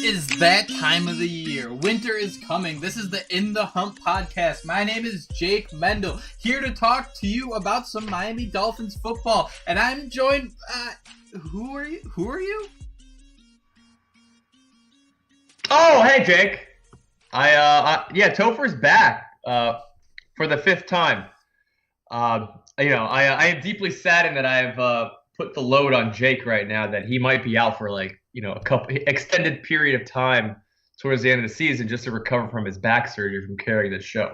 is that time of the year. Winter is coming. This is the In the Hump podcast. My name is Jake Mendel, here to talk to you about some Miami Dolphins football. And I'm joined, who are you? Oh, hey, Jake. Topher's back, for the fifth time. I am deeply saddened that I've, put the load on Jake right now that he might be out for a couple extended period of time towards the end of the season just to recover from his back surgery from carrying this show.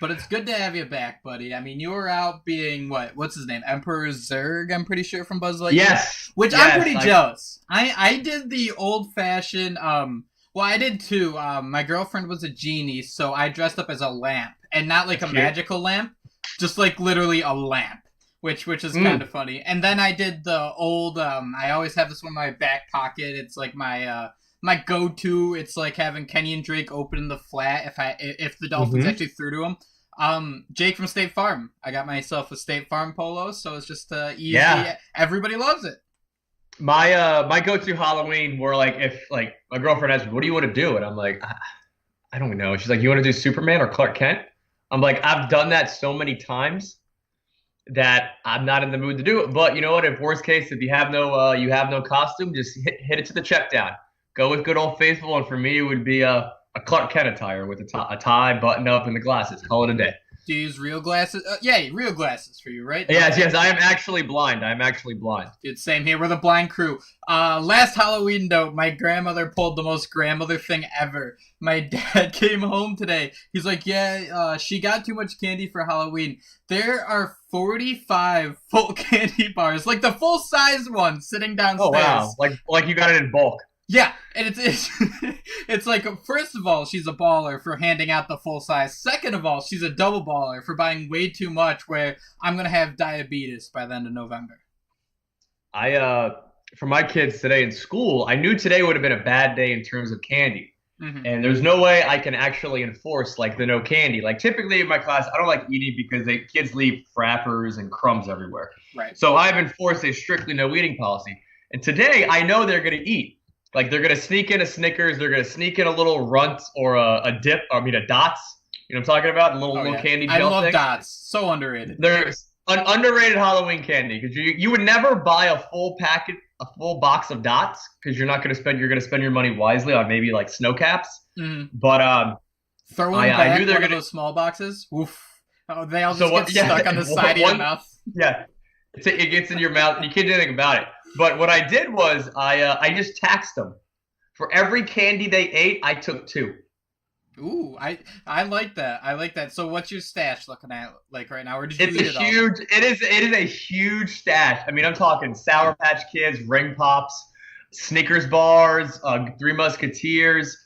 But it's good to have you back, buddy. I mean, you were out being what's his name? Emperor Zurg, I'm pretty sure, from Buzz Lightyear. Yes. Which yes, I'm pretty jealous. I did the old fashioned I did too. My girlfriend was a genie, so I dressed up as a lamp. And not like a magical lamp, just like literally a lamp. Which is kind of funny. And then I did the old, I always have this one in my back pocket. It's like my go-to. It's like having Kenny and Drake open in the flat if the Dolphins actually threw to him. Jake from State Farm. I got myself a State Farm polo, so it's just easy. Yeah. Everybody loves it. My go-to Halloween were if my girlfriend asked me, what do you want to do? And I'm like, I don't know. She's like, you want to do Superman or Clark Kent? I'm like, I've done that so many times that I'm not in the mood to do it. But you know what? If worst case, if you have no costume, just hit it to the check down. Go with good old faithful. And for me, it would be a Clark Kent attire with a tie, button up, and the glasses. Call it a day. Do you use real glasses? Real glasses for you, right? Yes. I am actually blind. Dude, same here. We're the blind crew. Last Halloween, though, my grandmother pulled the most grandmother thing ever. My dad came home today. He's like, she got too much candy for Halloween. There are 45 full candy bars, like the full-size one, sitting downstairs. Oh, wow. Like you got it in bulk. Yeah, and it's it's like, first of all, she's a baller for handing out the full size. Second of all, she's a double baller for buying way too much, where I'm going to have diabetes by the end of November. For my kids today in school, I knew today would have been a bad day in terms of candy. And there's no way I can actually enforce the no candy. Typically in my class, I don't like eating because kids leave frappers and crumbs everywhere. Right. So I've enforced a strictly no eating policy. And today I know they're going to eat. They're going to sneak in a Snickers. They're going to sneak in a little Runt or a dip. I mean, a Dots. You know what I'm talking about? A little candy gel I love thing. Dots. So underrated. There's an underrated Halloween candy because you would never buy a full box of Dots because you're going to spend your money wisely on maybe snow caps. But throw them back I knew one of those small boxes. Oof. Oh, they all just get stuck on the side of your mouth. Yeah. It gets in your mouth and you can't do anything about it. But what I did was I just taxed them. For every candy they ate, I took 2. Ooh, I like that. I like that. So what's your stash looking at right now? Or did you It is a huge stash. I mean, I'm talking Sour Patch Kids, Ring Pops, Snickers bars, Three Musketeers,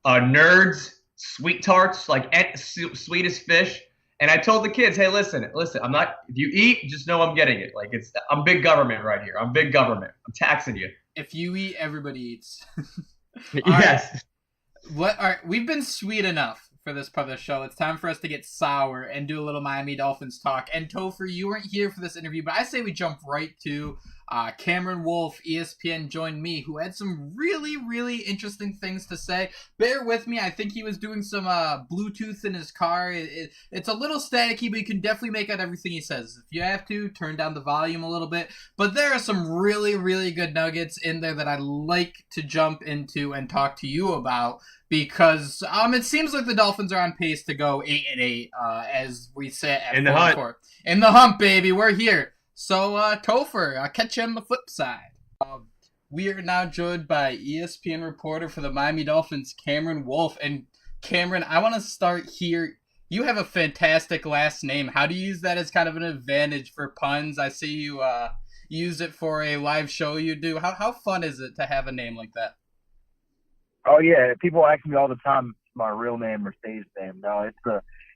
Nerds, Sweet Tarts, sweet as fish. And I told the kids, hey, listen, I'm not, if you eat, just know I'm getting it. I'm big government right here. I'm big government. I'm taxing you. If you eat, everybody eats. Yes. We've been sweet enough for this part of the show. It's time for us to get sour and do a little Miami Dolphins talk. And Topher, you weren't here for this interview, but I say we jump right to Cameron Wolfe, ESPN, joined me, who had some really, really interesting things to say. Bear with me. I think he was doing some Bluetooth in his car. It's a little staticky, but you can definitely make out everything he says. If you have to, turn down the volume a little bit. But there are some really, really good nuggets in there that I'd like to jump into and talk to you about. Because it seems like the Dolphins are on pace to go 8-8, as we said at 4-4. In the hump, baby. We're here. So, Topher, I'll catch you on the flip side. We are now joined by ESPN reporter for the Miami Dolphins, Cameron Wolfe. And Cameron, I want to start here. You have a fantastic last name. How do you use that as kind of an advantage for puns? I see you use it for a live show you do. How fun is it to have a name like that? Oh yeah, people ask me all the time if it's my real name or stage name. No,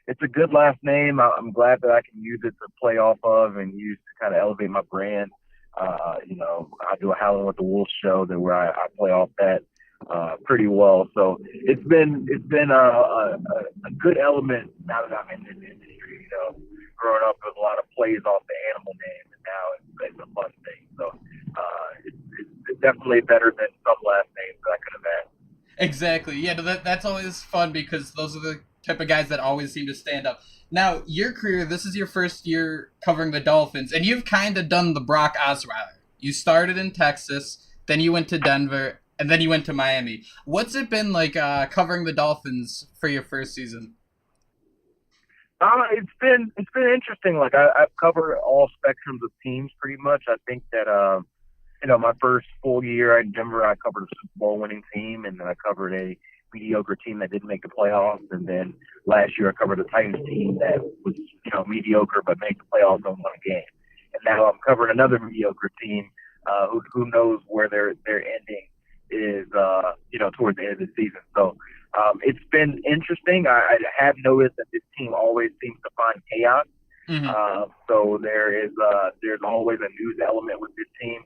it's a good last name. I'm glad that I can use it to play off of and use to kind of elevate my brand. I do a Howling with the Wolves show where I play off that pretty well. So it's been a good element now that I'm in this industry. Growing up with a lot of plays off the animal name, and now it's a fun thing. So it's definitely better than some last names Exactly. Yeah, no, that's always fun because those are the type of guys that always seem to stand up. Now, your career, this is your first year covering the Dolphins, and you've kind of done the Brock Osweiler. You started in Texas, then you went to Denver, and then you went to Miami. What's it been like covering the Dolphins for your first season? It's been interesting. Like I've covered all spectrums of teams pretty much. I think that my first full year in Denver, I covered a Super Bowl winning team, and then I covered a mediocre team that didn't make the playoffs. And then last year, I covered a Titans team that was, mediocre but made the playoffs and won a game. And now I'm covering another mediocre team, who knows where their ending is, towards the end of the season. So it's been interesting. I have noticed that this team always seems to find chaos. Mm-hmm. So there's always a news element with this team.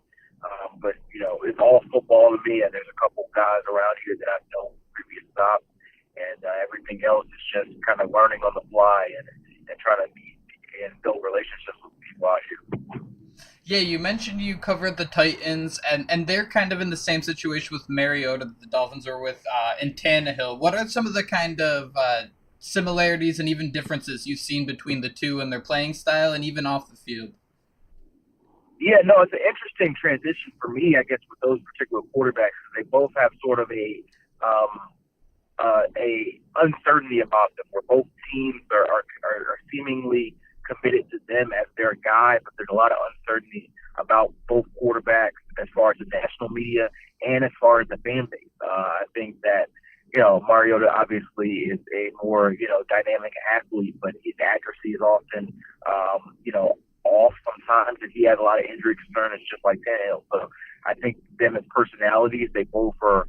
But it's all football to me, and there's a couple guys around here that I've known previous stops, and everything else is just kind of learning on the fly and trying to meet and build relationships with people out here. Yeah, you mentioned you covered the Titans, and they're kind of in the same situation with Mariota that the Dolphins are with in Tannehill. What are some of the kind of similarities and even differences you've seen between the two and their playing style and even off the field? Yeah, no, it's an interesting transition for me, I guess, with those particular quarterbacks. They both have sort of a uncertainty about them, where both teams are seemingly committed to them as their guy, but there's a lot of uncertainty about both quarterbacks as far as the national media and as far as the fan base. I think that Mariota obviously is a more dynamic athlete, but his accuracy is often off sometimes, and he has a lot of injury concerns, just like Tannehill. So I think them as personalities, they both are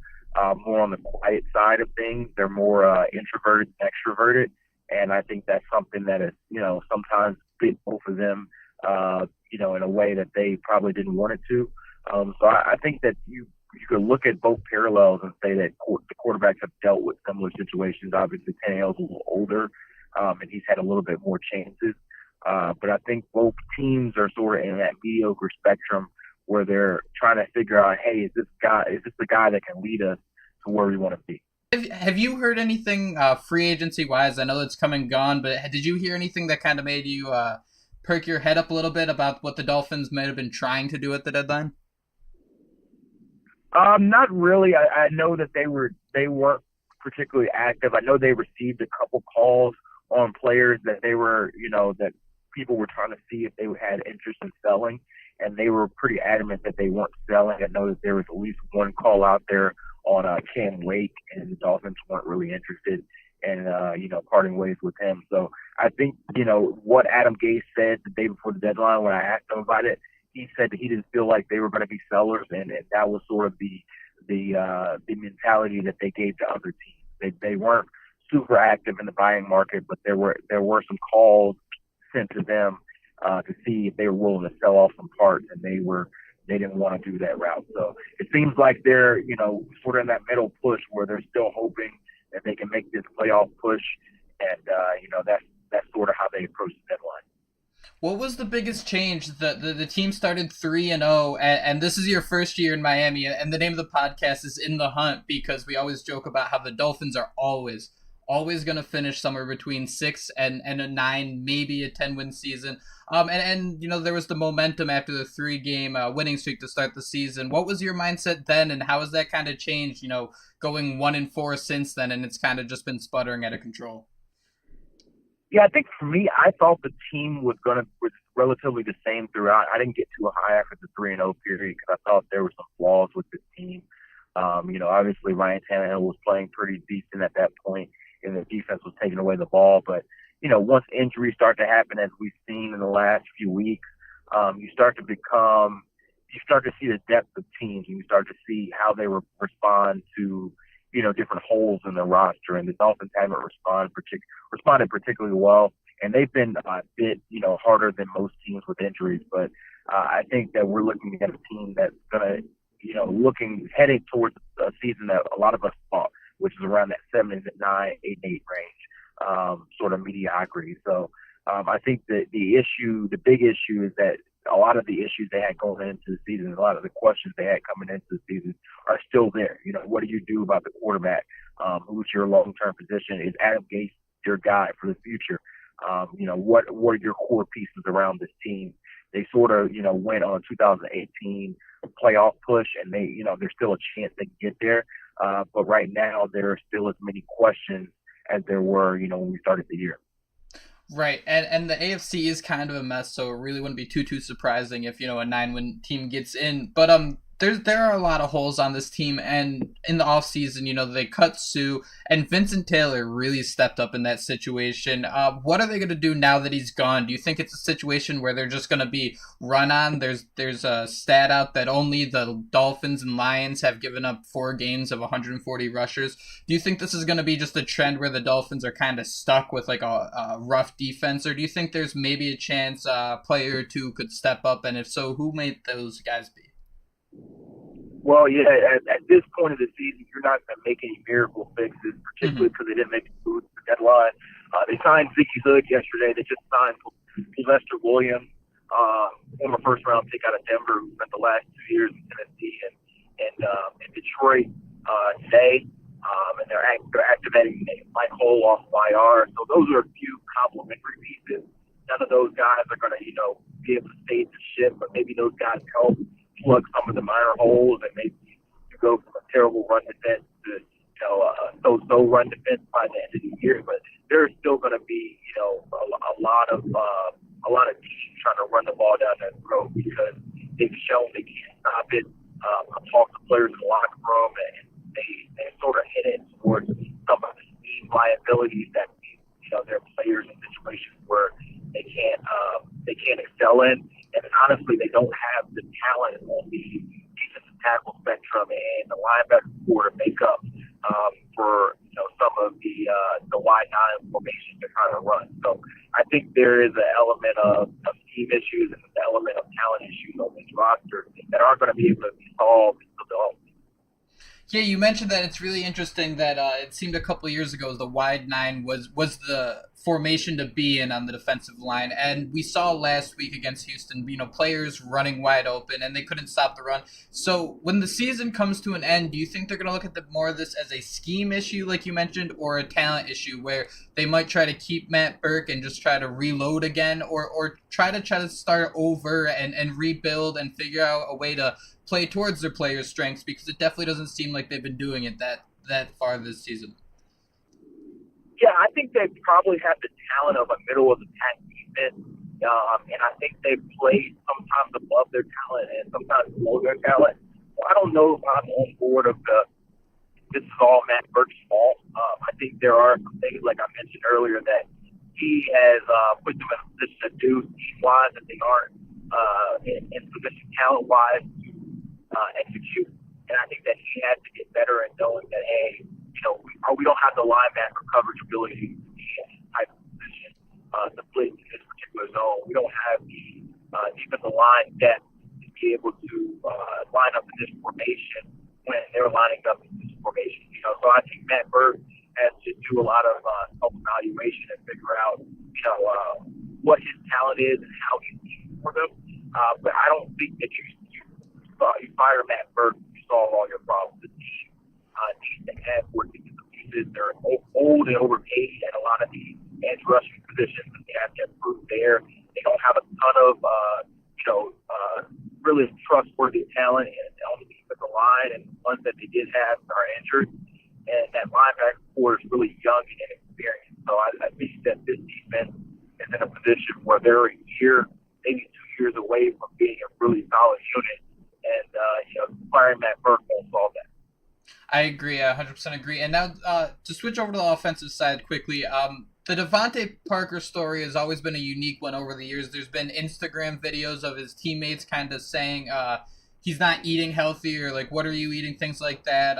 more on the quiet side of things. They're more introverted than extroverted, and I think that's something that is sometimes fit both of them in a way that they probably didn't want it to. So I think that you could look at both parallels and say that the quarterbacks have dealt with similar situations. Obviously, Tannehill's a little older, and he's had a little bit more chances. But I think both teams are sort of in that mediocre spectrum where they're trying to figure out, hey, is this the guy that can lead us to where we want to be? Have you heard anything free agency wise? I know it's come and gone, but did you hear anything that kind of made you perk your head up a little bit about what the Dolphins might have been trying to do at the deadline? Not really. I know that they weren't particularly active. I know they received a couple calls on players that they were, that people were trying to see if they had interest in selling, and they were pretty adamant that they weren't selling. I know that there was at least one call out there on Cam Wake, and the Dolphins weren't really interested in, parting ways with him. So I think, what Adam Gase said the day before the deadline when I asked him about it, he said that he didn't feel like they were going to be sellers, and that was sort of the mentality that they gave to other teams. They weren't super active in the buying market, but there were some calls sent to them to see if they were willing to sell off some parts, and they didn't want to do that route. So it seems like they're sort of in that middle push where they're still hoping that they can make this playoff push, and that's sort of how they approach the deadline. What was the biggest change? The team started 3-0, and this is your first year in Miami, and the name of the podcast is In the Hunt because we always joke about how the Dolphins are always going to finish somewhere between 6 and a 9, maybe a 10-win season. And there was the momentum after the 3-game winning streak to start the season. What was your mindset then, and how has that kind of changed? Going 1-4 since then, and it's kind of just been sputtering out of control. Yeah, I think for me, I thought the team was relatively the same throughout. I didn't get too high after the 3-0 period because I thought there were some flaws with the team. Obviously Ryan Tannehill was playing pretty decent at that point, and the defense was taking away the ball. But once injuries start to happen, as we've seen in the last few weeks, you start to see the depth of teams, and you start to see how they respond to different holes in the roster, and the Dolphins haven't responded particularly well, and they've been a bit, harder than most teams with injuries. But I think that we're looking at a team that's going to, heading towards a season that a lot of us thought, which is around that 7-9, 8-8 range, sort of mediocrity. So I think that the big issue is that a lot of the issues they had going into the season, a lot of the questions they had coming into the season are still there. What do you do about the quarterback? Who's your long-term position? Is Adam Gase your guy for the future? What are your core pieces around this team? They sort of, went on a 2018 playoff push, and there's still a chance they can get there. But right now, there are still as many questions as there were, when we started the year. Right, and the AFC is kind of a mess, so it really wouldn't be too surprising if a 9-win team gets in. But there are a lot of holes on this team, and in the offseason, they cut Sue, and Vincent Taylor really stepped up in that situation. What are they going to do now that he's gone? Do you think it's a situation where they're just going to be run on? There's a stat out that only the Dolphins and Lions have given up 4 games of 140 rushers. Do you think this is going to be just a trend where the Dolphins are kind of stuck with like a rough defense, or do you think there's maybe a chance a player or two could step up, and if so, who might those guys be? Well, yeah, at this point of the season, you're not going to make any miracle fixes, particularly because they didn't make the deadline. They signed Vicky Hood yesterday. They just signed Sylvester Williams, former first-round pick out of Denver, who spent the last 2 years in Tennessee and in Detroit today. And they're activating Mike Hole off IR. So those are a few complementary pieces. None of those guys are going to, be able to save the ship, but maybe those guys help plug some of the minor holes, and maybe you go from a terrible run defense to so run defense by the end of the year. But there's still going to be a lot of teams trying to run the ball down that road because they've shown they can't stop it. I've talked to players in the locker room, and they sort of hit it towards some of the scheme liabilities that their players in situations where they can't excel in. And honestly, they don't have the talent on the defensive tackle spectrum and the linebacker core to make up for some of the wide nine formation they're trying to run. So I think there is an element of scheme issues and an element of talent issues on this roster that aren't going to be able to be solved until the offseason. Yeah, you mentioned that it's really interesting that it seemed a couple of years ago the wide nine was the formation to be in on the defensive line, and we saw last week against Houston, players running wide open and they couldn't stop the run. So when the season comes to an end, do you think they're going to look at more of this as a scheme issue, like you mentioned, or a talent issue where they might try to keep Matt Burke and just try to reload again, or try to start over and rebuild and figure out a way to play towards their players' strengths, because it definitely doesn't seem like they've been doing it that far this season? Yeah, I think they probably have the talent of a middle-of-the-pack defense, and I think they play sometimes above their talent and sometimes below their talent. So I don't know if I'm on board of this is all Matt Burke's fault. I think there are some things, like I mentioned earlier, that he has put them in a position to do team-wise that they aren't in position talent-wise to execute. And I think that he has to get better at knowing that, hey, we don't have the linebacker coverage ability to be in this type of position to play in this particular zone. We don't have the defensive line depth to be able to line up in this formation when they're lining up in this formation. So I think Matt Burke has to do a lot of self-evaluation and figure out, what his talent is and how he's teaching for them. But I don't think that you fire Matt Burke, you solve all your problems. The team needs to have more defensive pieces. They're old and overpaid at a lot of the edge rushing positions, and they have to improve there. They don't have a ton of, really trustworthy talent on the defensive line, and the ones that they did have are injured. And that linebacker core is really young and inexperienced. So I think that this defense is in a position where they're a year, maybe 2 years away from being a really solid unit. And, firing Matt Burke won't solve that. I agree. I 100% agree. And now to switch over to the offensive side quickly, the Devontae Parker story has always been a unique one over the years. There's been Instagram videos of his teammates kind of saying he's not eating healthy, or like, what are you eating, things like that.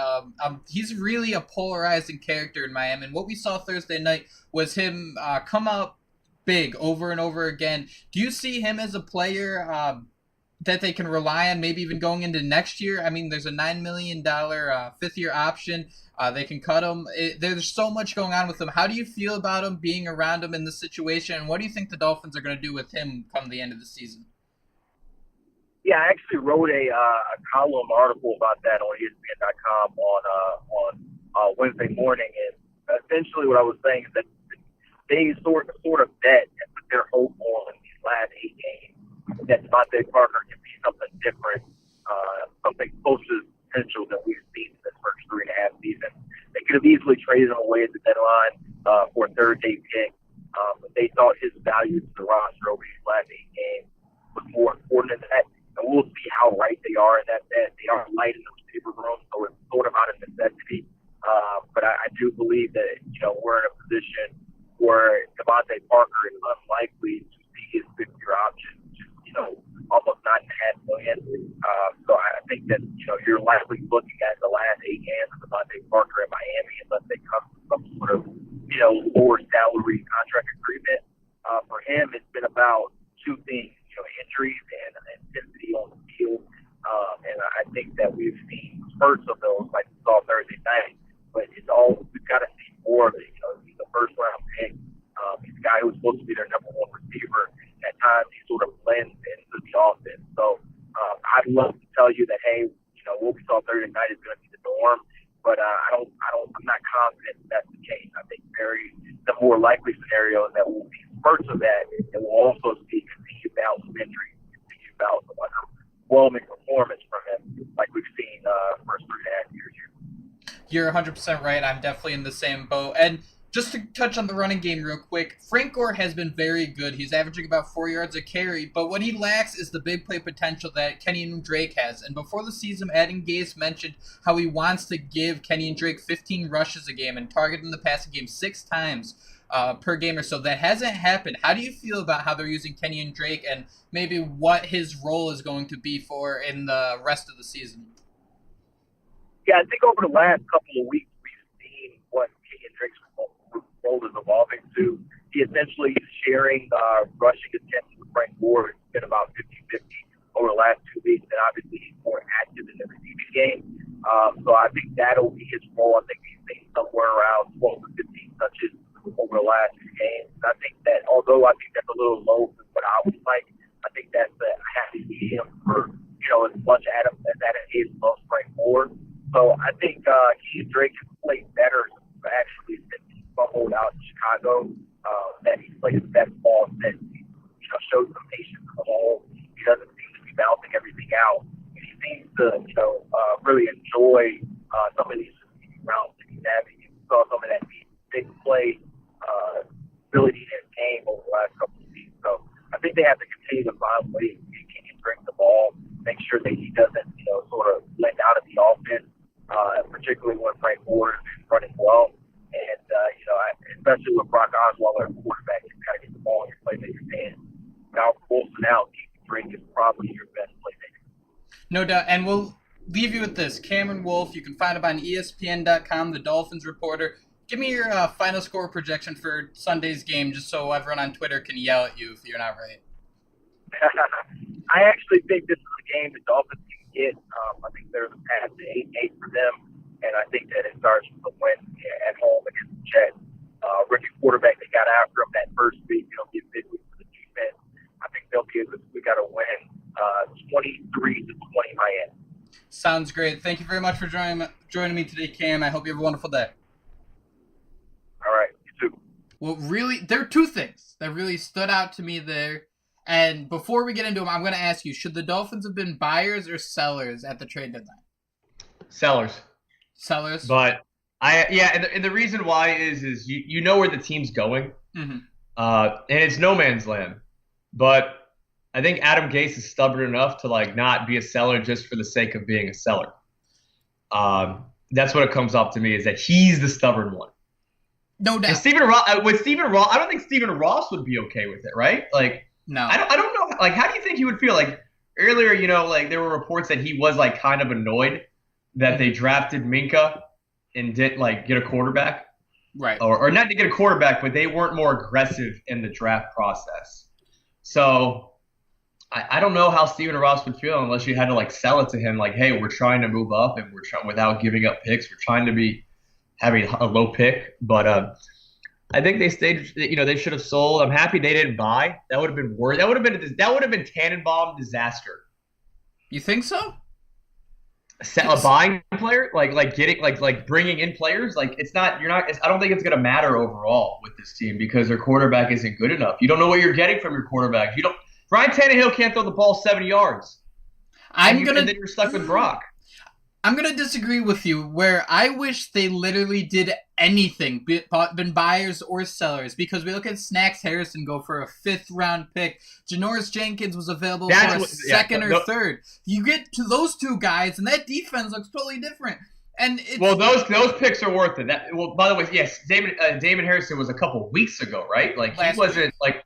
He's really a polarizing character in Miami. And what we saw Thursday night was him come out big over and over again. Do you see him as a player that they can rely on, maybe even going into next year? I mean, there's a $9 million fifth-year option. They can cut him. There's so much going on with him. How do you feel about him, being around him in this situation? And what do you think the Dolphins are going to do with him come the end of the season? Yeah, I actually wrote a column article about that on ESPN.com on Wednesday morning, and essentially what I was saying is that they sort of bet and put their hope on these last 8 games that Devontae Parker can be something different, something close to the potential that we've seen in this first 3.5 seasons. They could have easily traded him away at the deadline for a third-day pick, but they thought his value to the roster over these last 8 games was more important than that. And we'll see how right they are in that bet. They are light in the receiver room, so it's sort of out of necessity. But I do believe that, we're in a position where Devontae Parker is unlikely to see his 5th-year option, which is, almost $9.5 million. So I think that, you're likely looking at the last 8 games of Devontae Parker in Miami unless they come to some sort of, lower salary contract agreement. For him, it's been about 2 things, injuries and intensity on the field. And I think that we've seen spurts of those, like we saw Thursday night. But we've got to see more of it. He's a first-round pick. He's a guy who's supposed to be their number 1 receiver. At times, he sort of blends into the offense. So I'd love to tell you that, hey, what we saw Thursday night is going to be the norm. But I'm not confident that's the case. I think the more likely scenario is that we'll see spurts of that, and we'll also see continued bouts of injuries, continued bouts of underwhelming performance from him, like we've seen first 3.5 years here. You're 100% right. I'm definitely in the same boat. And just to touch on the running game real quick, Frank Gore has been very good. He's averaging about 4 yards a carry, but what he lacks is the big play potential that Kenyon Drake has. And before the season, Adam Gase mentioned how he wants to give Kenyon Drake 15 rushes a game and target him in the passing game 6 times per game or so. That hasn't happened. How do you feel about how they're using Kenyon Drake and maybe what his role is going to be for in the rest of the season? Yeah, I think over the last couple of weeks, we've seen what Kenyon Drake's role is evolving to. He essentially is sharing rushing attempts with Frank Gore. It's been about 50-50 over the last 2 weeks, and obviously he's more active in the receiving game. So I think that'll be his role. I think he's seen somewhere around 12 to 15 touches over the last 2 games. And I think that, although I think that's a little low for what I would like, I think that's a happy medium for, as much as Adam Gase loves Frank Gore. So I think Kenyon Drake has played better actually since he fumbled out in Chicago. That he's played his best ball since he showed some patience in the hole. He doesn't seem to be bouncing everything out. And he seems to really enjoy some of these routes that he's having. You saw some of that big play ability in his game over the last couple of seasons. So I think they have to continue to find ways to get Kenyon Drake the ball, make sure that he doesn't sort of let out of the offense. Particularly when Frank Gore is running well. And, especially with Brock Osweiler at quarterback, you got to get the ball in your playmaker's hands. Now, Wilson out, Kenyon Drake is probably your best playmaker. No doubt. And we'll leave you with this. Cameron Wolfe, you can find him on ESPN.com, the Dolphins reporter. Give me your final score projection for Sunday's game, just so everyone on Twitter can yell at you if you're not right. I actually think this is a game the Dolphins can get. I think there's a path to 8-8 for them, and I think that it starts with a win at home against the Jets. Rookie quarterback, they got after him that first week. Get big week for the defense. I think they'll be able to. We got to win 23-20 Miami. Sounds great. Thank you very much for joining me today, Cam. I hope you have a wonderful day. All right, you too. Well, really, there are 2 things that really stood out to me there. And before we get into them, I'm going to ask you, should the Dolphins have been buyers or sellers at the trade deadline? Sellers. Sellers? But and the reason why is you know where the team's going, and it's no man's land. But I think Adam Gase is stubborn enough to not be a seller just for the sake of being a seller. That's what it comes up to me, is that he's the stubborn one. No doubt. And Stephen Ross, I don't think Stephen Ross would be okay with it, right? No. I don't know. How do you think he would feel? Earlier, there were reports that he was kind of annoyed that they drafted Minkah and didn't get a quarterback. Right. Or not to get a quarterback, but they weren't more aggressive in the draft process. So I don't know how Stephen Ross would feel unless you had to sell it to him hey, we're trying to move up and we're trying without giving up picks. We're trying to be having a low pick, but I think they stayed. They should have sold. I'm happy they didn't buy. That would have been worse. That would have been Tannenbaum disaster You think so? A buying player, like getting like bringing in players, like it's not you're not. I don't think it's going to matter overall with this team because their quarterback isn't good enough. You don't know what you're getting from your quarterback. You don't. Ryan Tannehill can't throw the ball 70 yards. And then you're stuck with Brock. I'm going to disagree with you where I wish they literally did anything, been buyers or sellers, because we look at Snacks Harrison go for a 5th-round pick. Janoris Jenkins was available for a second or third. You get to those two guys, and that defense looks totally different. And those picks are worth it. By the way, yes, Damon Harrison was a couple weeks ago, right? Like he wasn't like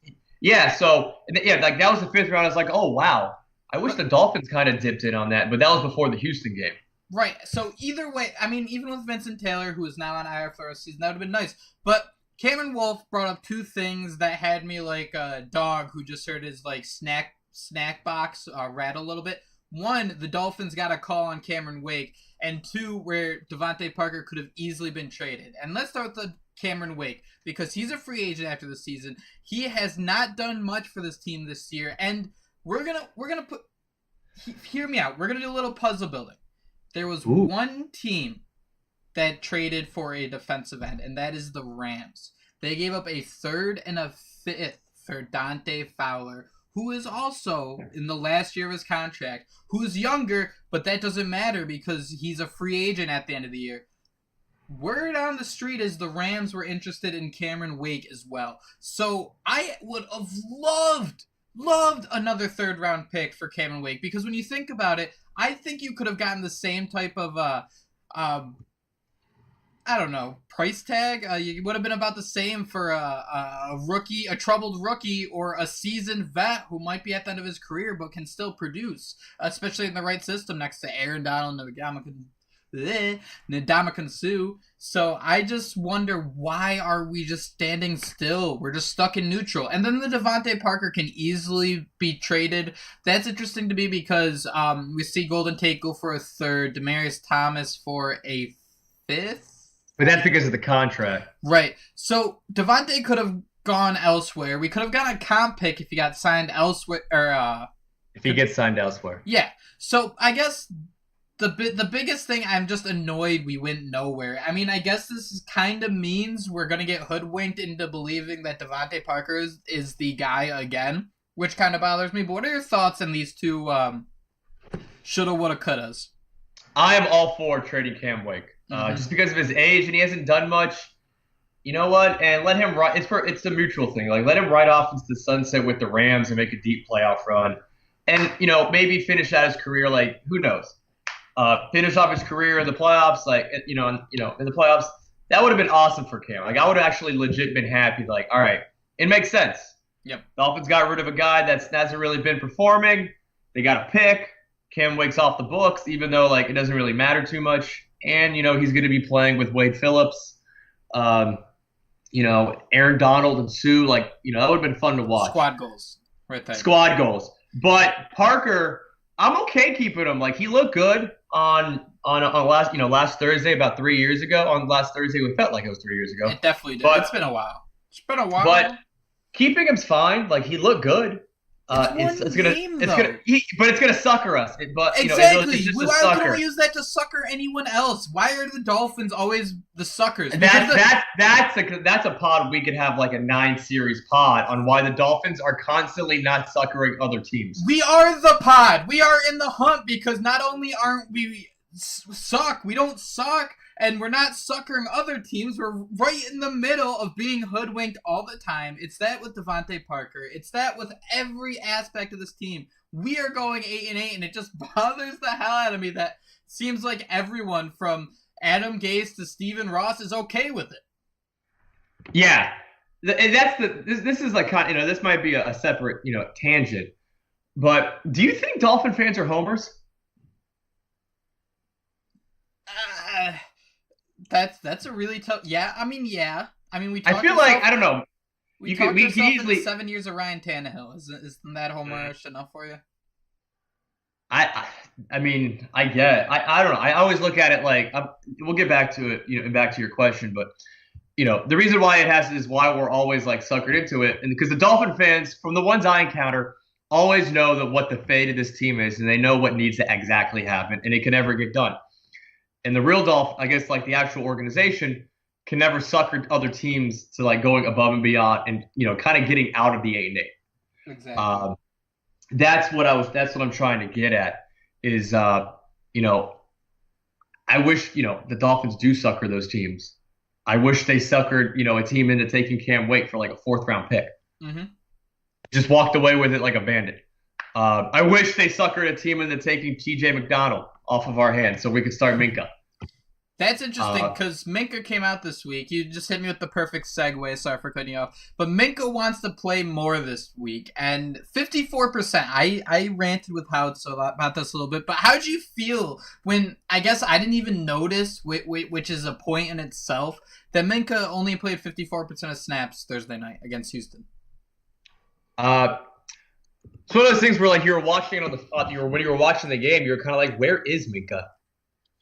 So like that was the 5th round. I was like, oh wow. I wish the Dolphins kind of dipped in on that, but that was before the Houston game. Right. So either way, I mean, even with Vincent Taylor, who is now on IR for the season, that would have been nice. But Cameron Wolfe brought up 2 things that had me like a dog who just heard his like snack box rattle a little bit. 1, the Dolphins got a call on Cameron Wake, and 2, where Devontae Parker could have easily been traded. And let's start with the Cameron Wake, because he's a free agent after the season. He has not done much for this team this year, and we're gonna put. Hear me out. We're gonna do a little puzzle building. There was one team that traded for a defensive end, and that is the Rams. They gave up a 3rd and a 5th for Dante Fowler, who is also in the last year of his contract, who's younger, but that doesn't matter because he's a free agent at the end of the year. Word on the street is the Rams were interested in Cameron Wake as well. So I would have loved another 3rd-round pick for Cameron Wake, because when you think about it, I think you could have gotten the same type of, I don't know, price tag. You would have been about the same for a rookie, a troubled rookie, or a seasoned vet who might be at the end of his career but can still produce, especially in the right system next to Aaron Donald and Ndamukong Suh. So I just wonder, why are we just standing still? We're just stuck in neutral. And then the Devontae Parker can easily be traded. That's interesting to me because we see Golden Tate go for a 3rd, Demaryius Thomas for a 5th. But that's because of the contract. Right. So Devontae could have gone elsewhere. We could have gotten a comp pick if he got signed elsewhere. If he gets signed elsewhere. Yeah. So I guess the biggest thing, I'm just annoyed we went nowhere. I mean, I guess this kind of means we're going to get hoodwinked into believing that Devontae Parker is the guy again, which kind of bothers me. But what are your thoughts on these two shoulda, woulda, couldas? I am all for trading Cam Wake. Just because of his age and he hasn't done much. You know what? And let him ride. It's a mutual thing. Like, let him ride off into the sunset with the Rams and make a deep playoff run. And, maybe finish out his career, like, who knows? Finish off his career in the playoffs, like, in the playoffs. That would have been awesome for Cam. Like, I would have actually legit been happy. Like, all right, it makes sense. Yep. Dolphins got rid of a guy that hasn't really been performing. They got a pick. Cam Wake's off the books, even though, like, it doesn't really matter too much. And, he's going to be playing with Wade Phillips, Aaron Donald and Sue. Like, that would have been fun to watch. Squad goals right there. Squad goals. But Parker, I'm okay keeping him. Like, he looked good on last Thursday, about 3 years ago. On last Thursday, it felt like it was 3 years ago. It definitely did. It's been a while. But keeping him's fine. Like, he looked good. It's gonna sucker us. Exactly. Why couldn't we use that to sucker anyone else? Why are the Dolphins always the suckers? That's a pod we could have, like a 9-series pod on why the Dolphins are constantly not suckering other teams. We are the pod. We are in the hunt because not only aren't we suck, we don't suck. And we're not suckering other teams. We're right in the middle of being hoodwinked all the time. It's that with Devontae Parker. It's that with every aspect of this team. We are going 8-8, and it just bothers the hell out of me that seems like everyone from Adam Gase to Stephen Ross is okay with it. Yeah, and this is like, this might be a separate tangent, but do you think Dolphin fans are homers? That's a really tough. Yeah, I mean, we. I feel like I don't know. We could easily 7 years of Ryan Tannehill. Isn't that homerish enough for you? I mean, I get it. I don't know. I always look at it like we'll get back to it. And back to your question, but the reason why it has is why we're always like suckered into it, and because the Dolphin fans, from the ones I encounter, always know that what the fate of this team is, and they know what needs to exactly happen, and it can never get done. And the real Dolphins, I guess, like the actual organization, can never sucker other teams to like going above and beyond, and kind of getting out of the 8-8. Exactly. That's what I'm trying to get at. Is I wish the Dolphins do sucker those teams. I wish they suckered a team into taking Cam Wake for like a 4th-round pick. Mm-hmm. Just walked away with it like a bandit. I wish they suckered a team into taking T.J. McDonald off of our hands so we could start Minkah. That's interesting because Minkah came out this week. You just hit me with the perfect segue. Sorry for cutting you off. But Minkah wants to play more this week. And 54%. I ranted with Howard about this a little bit. But how did you feel when, I guess I didn't even notice, which is a point in itself, that Minkah only played 54% of snaps Thursday night against Houston? It's one of those things where like you were watching it when you were watching the game, you were kind of like, where is Minkah?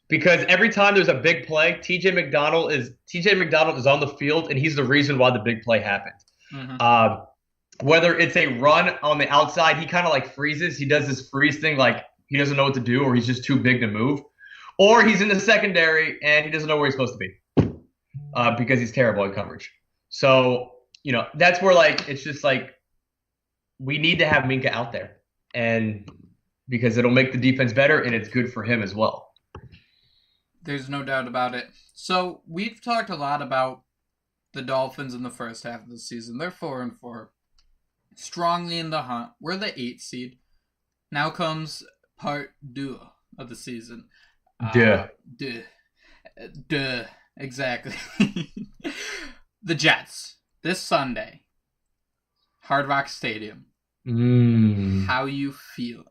Because every time there's a big play, TJ McDonald is on the field, and he's the reason why the big play happened. Mm-hmm. Whether it's a run on the outside, he kind of like freezes. He does this freeze thing, like he doesn't know what to do, or he's just too big to move. Or he's in the secondary and he doesn't know where he's supposed to be because he's terrible at coverage. So that's where like it's just like we need to have Minkah out there, and because it'll make the defense better and it's good for him as well. There's no doubt about it. So we've talked a lot about the Dolphins in the first half of the season. They're 4-4, strongly in the hunt. We're the 8th seed. Now comes part 2 of the season. Exactly. The Jets this Sunday, Hard Rock Stadium. How you feel?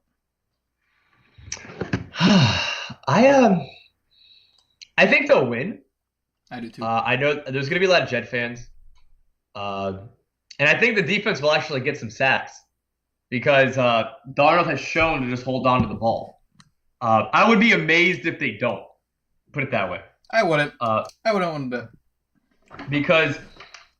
I think they'll win. I do too. I know there's going to be a lot of Jet fans. And I think the defense will actually get some sacks because Darnold has shown to just hold on to the ball. I would be amazed if they don't. Put it that way. I wouldn't. I wouldn't one bit. Because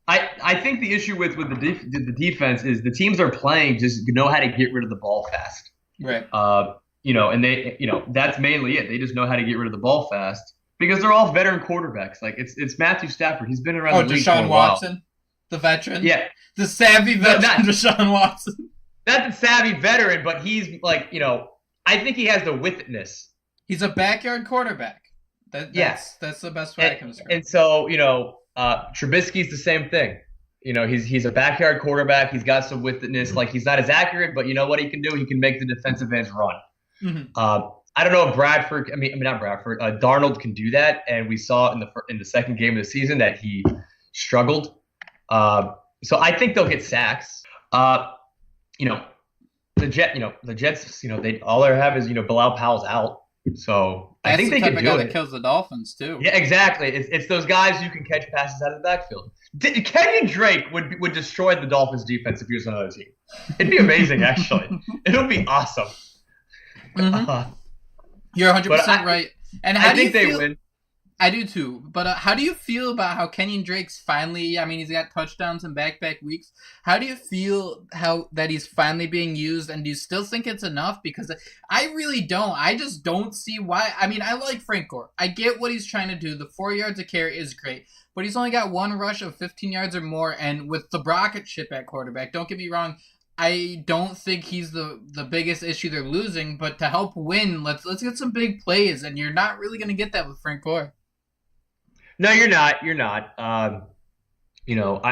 I think the issue with the defense is the teams are playing just know how to get rid of the ball fast. Right. And they that's mainly it. They just know how to get rid of the ball fast. Because they're all veteran quarterbacks. Like it's Matthew Stafford. He's been around the league for a while. Deshaun Watson, the veteran. Yeah, the savvy veteran, Deshaun Watson. Not the savvy veteran, but he's like I think he has the witness. He's a backyard quarterback. That's the best way I can describe. And so Trubisky's the same thing. He's a backyard quarterback. He's got some witness. Like he's not as accurate, but you know what he can do? He can make the defensive ends run. Mm-hmm. I don't know if Darnold can do that, and we saw in the second game of the season that he struggled. So I think they'll get sacks. The Jets, they all they have is Bilal Powell's out, so I think they can do it. That's the type of guy that kills the Dolphins too. Yeah, exactly. It's those guys who can catch passes out of the backfield. Kenyon Drake would destroy the Dolphins defense if he was on another team. It'd be amazing, actually. It would be awesome. Mm-hmm. You're 100% right. And I think they win. I do too. But how do you feel about how Kenyon Drake's finally? I mean, he's got touchdowns in back-to-back weeks. How do you feel that he's finally being used? And do you still think it's enough? Because I really don't. I just don't see why. I mean, I like Frank Gore. I get what he's trying to do. The 4 yards of carry is great, but he's only got one rush of 15 yards or more. And with the Brockett ship at quarterback, don't get me wrong. I don't think he's the biggest issue they're losing, but to help win, let's get some big plays, and you're not really going to get that with Frank Gore. No, you're not. You're not. I don't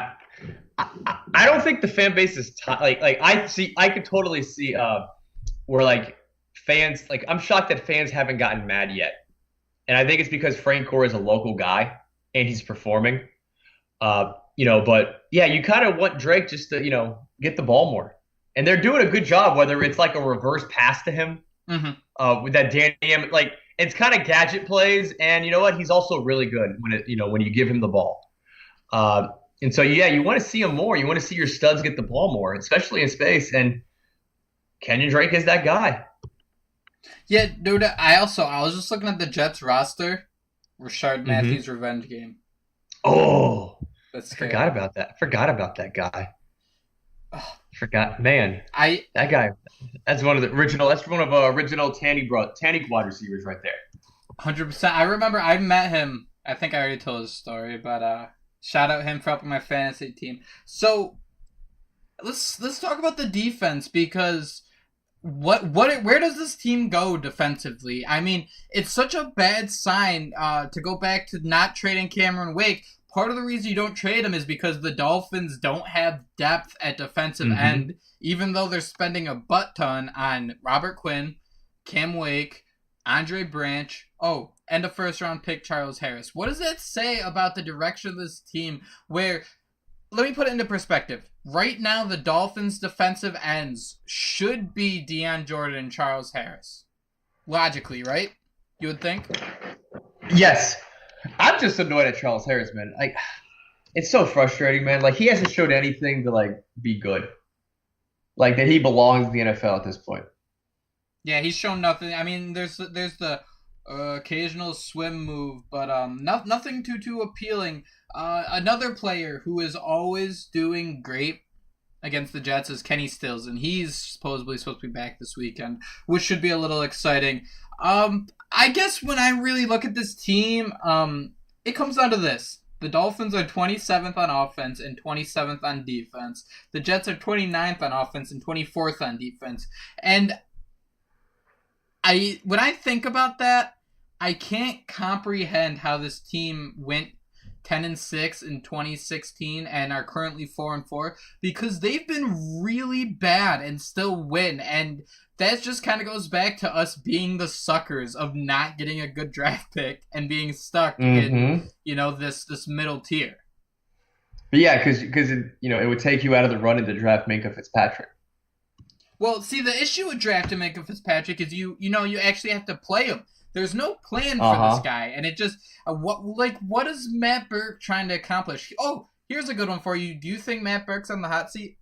think the fan base is I could totally see where like fans I'm shocked that fans haven't gotten mad yet, and I think it's because Frank Gore is a local guy and he's performing. But yeah, you kind of want Drake just to get the ball more. And they're doing a good job, whether it's like a reverse pass to him with that Danny M. Like, it's kind of gadget plays. And you know what? He's also really good when you give him the ball. And so, yeah, you want to see him more. You want to see your studs get the ball more, especially in space. And Kenyon Drake is that guy. Yeah, dude, I was just looking at the Jets roster. Rashard Matthews' revenge game. Oh, That's forgot about that. Forgot about that guy. Forgot, man. I That guy. That's one of the original. That's one of original Tanny wide receivers right there. 100%. I remember I met him. I think I already told his story, but shout out him for helping my fantasy team. So let's talk about the defense because where does this team go defensively? I mean, it's such a bad sign to go back to not trading Cameron Wake. Part of the reason you don't trade him is because the Dolphins don't have depth at defensive end, even though they're spending a butt ton on Robert Quinn, Cam Wake, Andre Branch, and a first round pick, Charles Harris. What does that say about the direction of this team where, let me put it into perspective. Right now, the Dolphins' defensive ends should be Deion Jordan and Charles Harris. Logically, right? You would think? Yes. I'm just annoyed at Charles Harris, man. Like, it's so frustrating, man. Like, he hasn't showed anything to, like, be good. Like, that he belongs in the NFL at this point. Yeah, he's shown nothing. I mean, there's the occasional swim move, but nothing too appealing. Another player who is always doing great against the Jets is Kenny Stills, and he's supposed to be back this weekend, which should be a little exciting. I guess when I really look at this team, it comes down to this. The Dolphins are 27th on offense and 27th on defense. The Jets are 29th on offense and 24th on defense. And when I think about that, I can't comprehend how this team went 10-6 in 2016 and are currently 4-4 because they've been really bad and still win, and that just kind of goes back to us being the suckers of not getting a good draft pick and being stuck in this middle tier. But yeah, because it would take you out of the running to draft Minkah Fitzpatrick. Well, see, the issue with drafting Minkah Fitzpatrick is you actually have to play him. There's no plan for this guy, and it just what is Matt Burke trying to accomplish? Oh, here's a good one for you. Do you think Matt Burke's on the hot seat?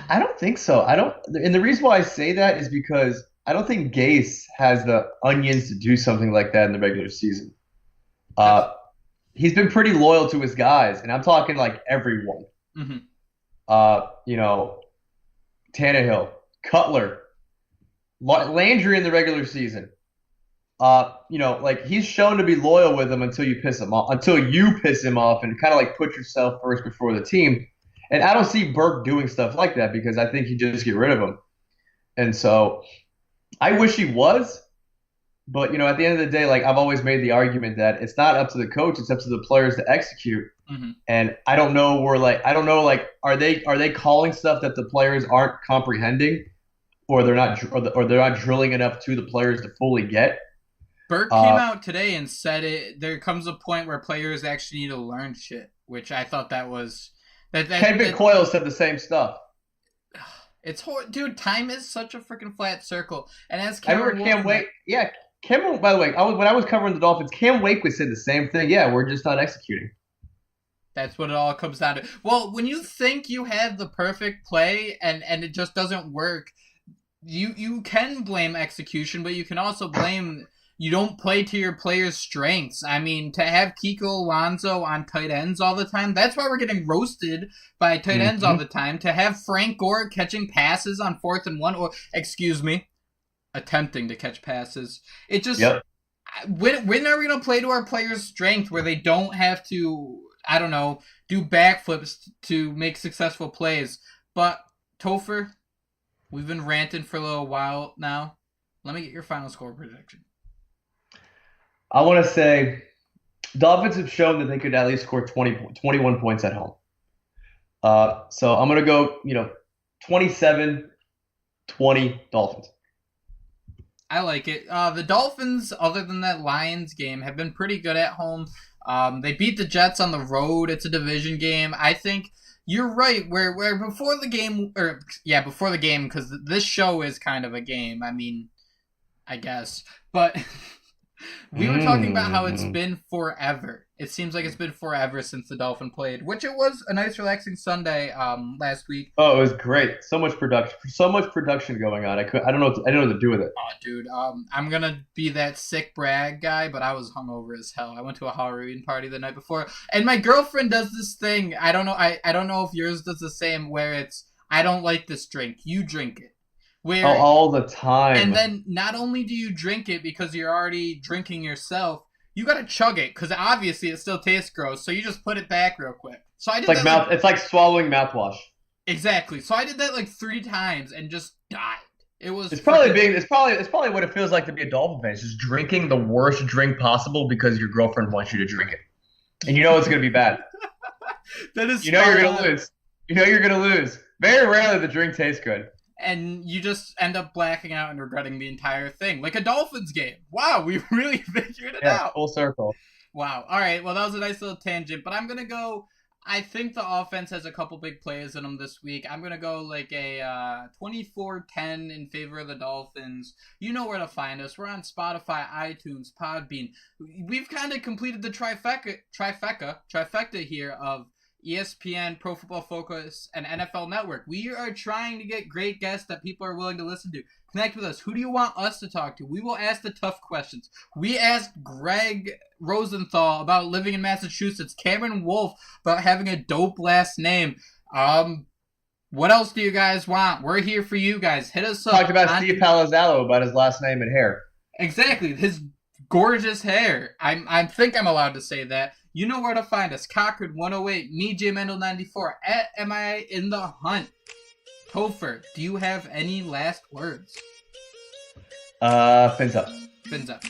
I don't think so. And the reason why I say that is because I don't think Gase has the onions to do something like that in the regular season. He's been pretty loyal to his guys, and I'm talking like everyone. Tannehill, Cutler, Landry in the regular season. He's shown to be loyal with them until you piss him off, and kind of like put yourself first before the team. And I don't see Burke doing stuff like that because I think he just get rid of him. And so I wish he was, but at the end of the day, like I've always made the argument that it's not up to the coach, it's up to the players to execute. And I don't know are they calling stuff that the players aren't comprehending, or they're not drilling enough to the players to fully get. Burke came out today and said there comes a point where players actually need to learn shit, which I thought that was Kevin Coyle said the same stuff. It's horrible, dude. Time is such a freaking flat circle, and as I remember Cam Wake. Yeah, Cam. By the way, when I was covering the Dolphins, Cam Wake would say the same thing. Yeah, we're just not executing. That's what it all comes down to. Well, when you think you have the perfect play and it just doesn't work, you can blame execution, but you can also blame you don't play to your players' strengths. I mean, to have Kiko Alonso on tight ends all the time, that's why we're getting roasted by tight ends all the time. To have Frank Gore catching passes on 4th and 1, or, attempting to catch passes. It just, when are we going to play to our players' strength where they don't have to, do backflips to make successful plays? But, Topher, we've been ranting for a little while now. Let me get your final score prediction. I want to say Dolphins have shown that they could at least score 21 points at home. So I'm going to go, 27-20 Dolphins. I like it. The Dolphins, other than that Lions game, have been pretty good at home. They beat the Jets on the road. It's a division game. I think you're right. Where before the game, because this show is kind of a game. I mean, I guess. But we were talking about how it's been forever It seems like it's been forever since the Dolphin played, which it was a nice, relaxing Sunday last week. Oh, it was great. So much production going on. I don't know what to do with it. Oh, dude, I'm gonna be that sick brag guy, but I was hungover as hell. I went to a Halloween party the night before, and my girlfriend does this thing. I don't know. I don't know if yours does the same, where it's I don't like this drink, you drink it. Where all the time. And then not only do you drink it because you're already drinking yourself, you gotta chug it because obviously it still tastes gross. So you just put it back real quick. So I did it's like swallowing mouthwash. Exactly. So I did that like 3 times and just died. It's probably what it feels like to be a Dolphin fan. It's just drinking the worst drink possible because your girlfriend wants you to drink it, and you know it's gonna be bad. That is. You're gonna lose. You know you're gonna lose. Very rarely the drink tastes good. And you just end up blacking out and regretting the entire thing. Like a Dolphins game. Wow, we really figured it out. Full circle. Wow. All right, well, that was a nice little tangent. But I'm going to go, I think the offense has a couple big plays in them this week. I'm going to go like a 24-10 in favor of the Dolphins. You know where to find us. We're on Spotify, iTunes, Podbean. We've kind of completed the trifecta here of ESPN, Pro Football Focus, and NFL Network. We are trying to get great guests that people are willing to listen to. Connect with us. Who do you want us to talk to? We will ask the tough questions. We asked Greg Rosenthal about living in Massachusetts. Cameron Wolfe about having a dope last name. What else do you guys want? We're here for you guys. Hit us up. Talked about Steve Palazzolo about his last name and hair. Exactly. His gorgeous hair. I think I'm allowed to say that. You know where to find us. Cochran 108, me, J Mendel 94, at MIA in the Hunt. Topher, do you have any last words? Fins up. Fins up.